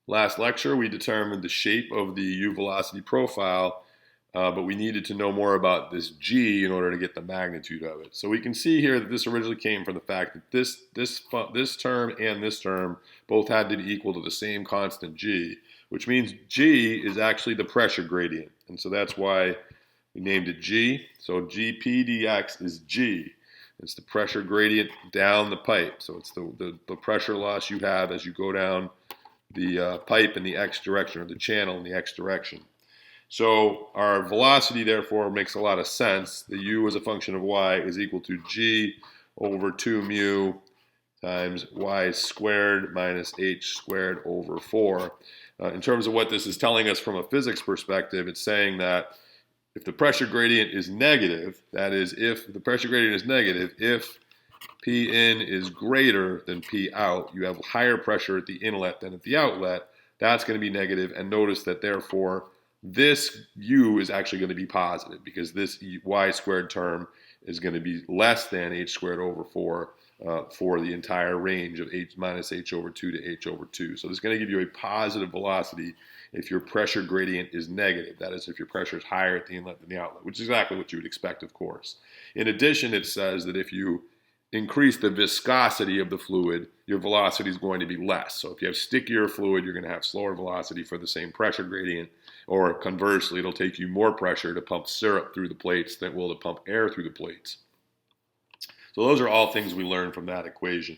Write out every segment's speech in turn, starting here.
Last lecture, we determined the shape of the u velocity profile, but we needed to know more about this g in order to get the magnitude of it. So we can see here that this originally came from the fact that this term and this term both had to be equal to the same constant g, which means g is actually the pressure gradient. And so that's why we named it g. So gp dx is g. It's the pressure gradient down the pipe. So it's the pressure loss you have as you go down the pipe in the x direction, or the channel in the x direction. So our velocity, therefore, makes a lot of sense. The u as a function of y is equal to g over 2 mu times y squared minus h squared over 4. In terms of what this is telling us from a physics perspective, it's saying that if the pressure gradient is negative, that is, if the pressure gradient is negative, if P in is greater than P out, you have higher pressure at the inlet than at the outlet, that's going to be negative. And notice that, therefore, this u is actually going to be positive, because this y squared term is going to be less than h squared over 4 for the entire range of h minus h over 2 to h over 2. So this is going to give you a positive velocity if your pressure gradient is negative. That is, if your pressure is higher at the inlet than the outlet, which is exactly what you would expect, of course. In addition, it says that if you increase the viscosity of the fluid, your velocity is going to be less. So if you have stickier fluid, you're going to have slower velocity for the same pressure gradient, or conversely, it'll take you more pressure to pump syrup through the plates than it will to pump air through the plates. So those are all things we learned from that equation.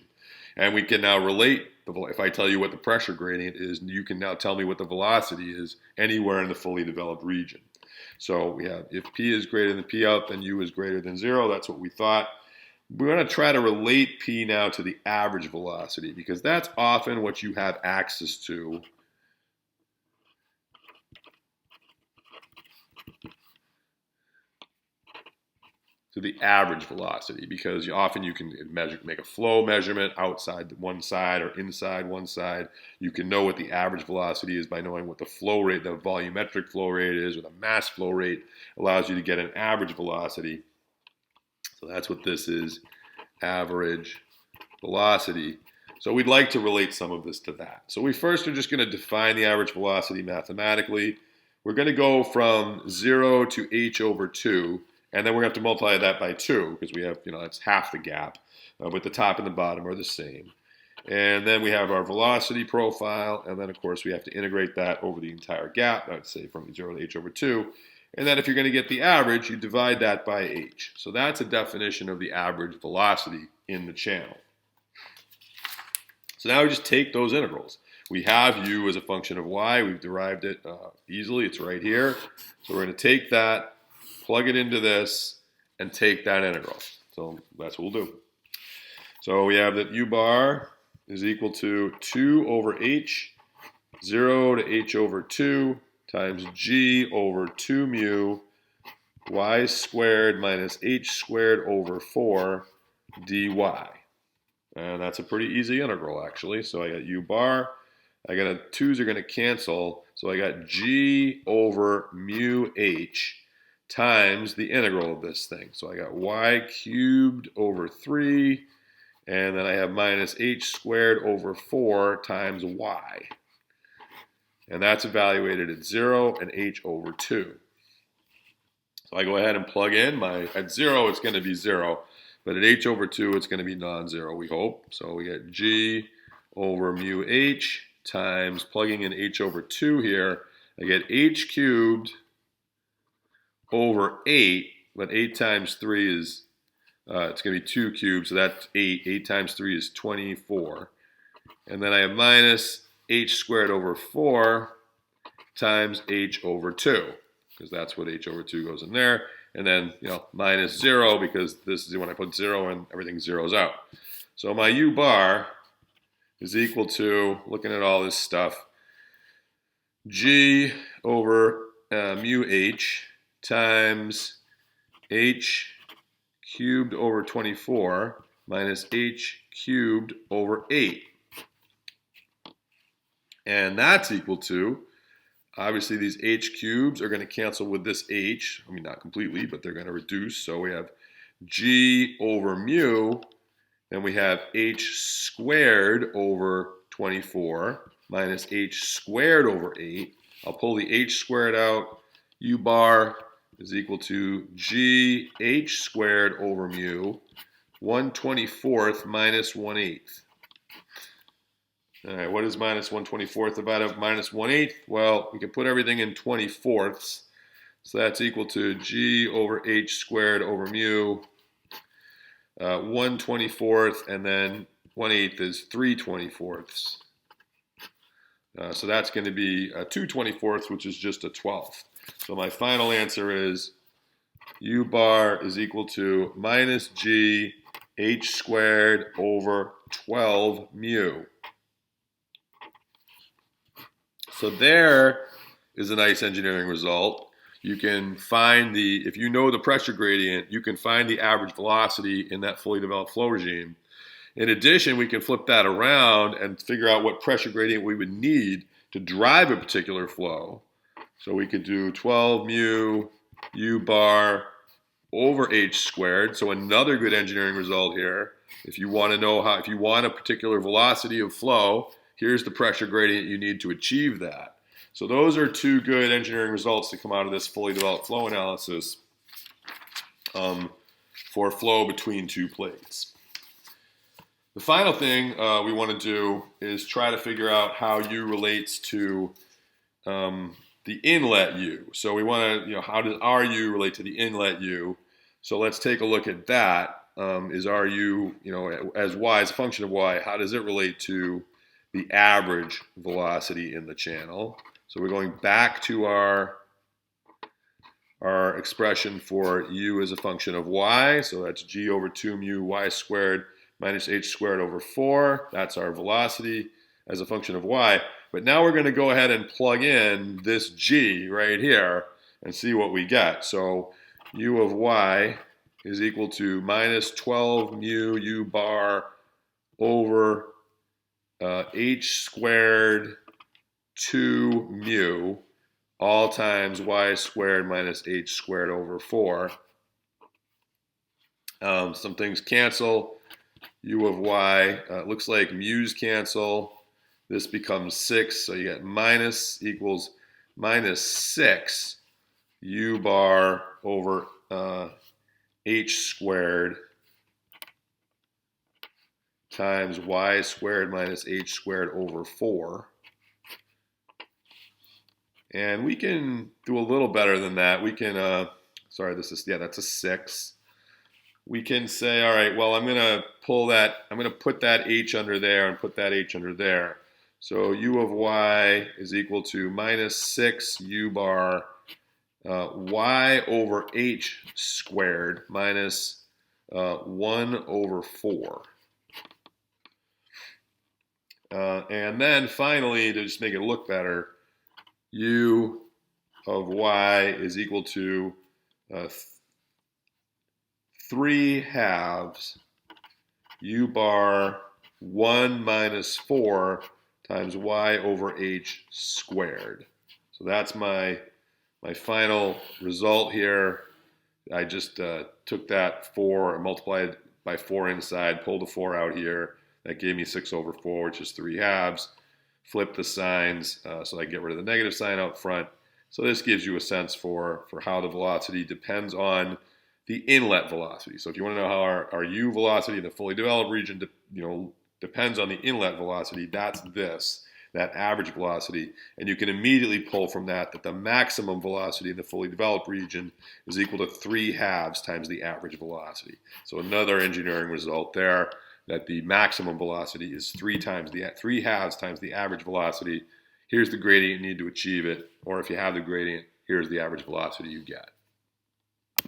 And we can now relate, if I tell you what the pressure gradient is, you can now tell me what the velocity is anywhere in the fully developed region. So we have, if P is greater than P out, then U is greater than 0. That's what we thought. We're going to try to relate P now to the average velocity, because that's often what you have access to the average velocity, because often you can make a flow measurement outside one side or inside one side. You can know what the average velocity is by knowing what the flow rate, the volumetric flow rate is, or the mass flow rate allows you to get an average velocity. So that's what this is, average velocity. So we'd like to relate some of this to that. So we first are just going to define the average velocity mathematically. We're going to go from 0 to h over 2. And then we're going to have to multiply that by 2, because we have, that's half the gap. But the top and the bottom are the same. And then we have our velocity profile. And then, of course, we have to integrate that over the entire gap. I'd say from 0 to h over 2. And then if you're going to get the average, you divide that by h. So that's a definition of the average velocity in the channel. So now we just take those integrals. We have u as a function of y. We've derived it easily. It's right here. So we're going to take that, plug it into this, and take that integral. So that's what we'll do. So we have that u bar is equal to 2 over h, 0 to h over 2, times g over 2 mu y squared minus h squared over 4 dy. And that's a pretty easy integral, actually. So I got u bar. I got 2's are going to cancel. So I got g over mu h times the integral of this thing. So I got y cubed over 3, and then I have minus h squared over 4 times y. And that's evaluated at 0 and h over 2. So I go ahead and plug in at 0, it's going to be 0. But at h over 2, it's going to be non-zero, we hope. So we get g over mu h times, plugging in h over 2 here, I get h cubed over 8, but 8 times 3 is, it's going to be 2 cubed, so that's 8. 8 times 3 is 24. And then I have minus h squared over 4 times h over 2, because that's what h over 2 goes in there. And then, minus 0, because this is when I put 0 in, everything zeroes out. So my u bar is equal to, looking at all this stuff, g over mu h times h cubed over 24 minus h cubed over 8. And that's equal to, obviously these h cubes are going to cancel with this h. I mean, not completely, but they're going to reduce. So we have g over mu, then we have h squared over 24 minus h squared over 8. I'll pull the h squared out. U bar is equal to g h squared over mu, 1/24 minus 1/8. All right, what is minus 1/24 divided by minus 1/8? Well, we can put everything in 24ths. So that's equal to g over h squared over mu, 1/24, and then 1/8 is 3/24. So that's going to be 2/24, which is just a 12th. So my final answer is U bar is equal to minus g h squared over 12 mu. So there is a nice engineering result. You can find if you know the pressure gradient, you can find the average velocity in that fully developed flow regime. In addition, we can flip that around and figure out what pressure gradient we would need to drive a particular flow. So we could do 12 mu U bar over h squared. So another good engineering result here. If you want to know if you want a particular velocity of flow, here's the pressure gradient you need to achieve that. So those are two good engineering results to come out of this fully developed flow analysis for flow between two plates. The final thing we want to do is try to figure out how U relates to the inlet U. So we want to, how does RU relate to the inlet U? So let's take a look at that. Is RU, as Y, as a function of Y, how does it relate to the average velocity in the channel? So we're going back to our expression for U as a function of Y. So that's G over 2 mu Y squared minus h squared over 4. That's our velocity as a function of Y. But now we're going to go ahead and plug in this G right here and see what we get. So U of Y is equal to minus 12 mu U bar over h squared 2 mu, all times y squared minus h squared over 4. Some things cancel. U of y, looks like mu's cancel. This becomes 6, so you get minus equals minus 6 U bar over h squared times y squared minus h squared over 4. And we can do a little better than that. We can, that's a 6. We can say, all right, well, I'm going to put that h under there and put that h under there. So U of y is equal to minus 6 U bar y over h squared minus 1 over 4. And then finally, to just make it look better, U of y is equal to 3 halves U bar 1 minus 4 times y over h squared. So that's my final result here. I just took that 4 and multiplied by 4 inside, pulled the 4 out here. That gave me 6 over 4, which is 3 halves. Flip the signs so I get rid of the negative sign out front. So this gives you a sense for how the velocity depends on the inlet velocity. So if you want to know how our U velocity in the fully developed region depends on the inlet velocity, that's that average velocity. And you can immediately pull from that the maximum velocity in the fully developed region is equal to 3 halves times the average velocity. So another engineering result there, that the maximum velocity is 3 halves times the average velocity. Here's the gradient you need to achieve it, or if you have the gradient, here's the average velocity you get.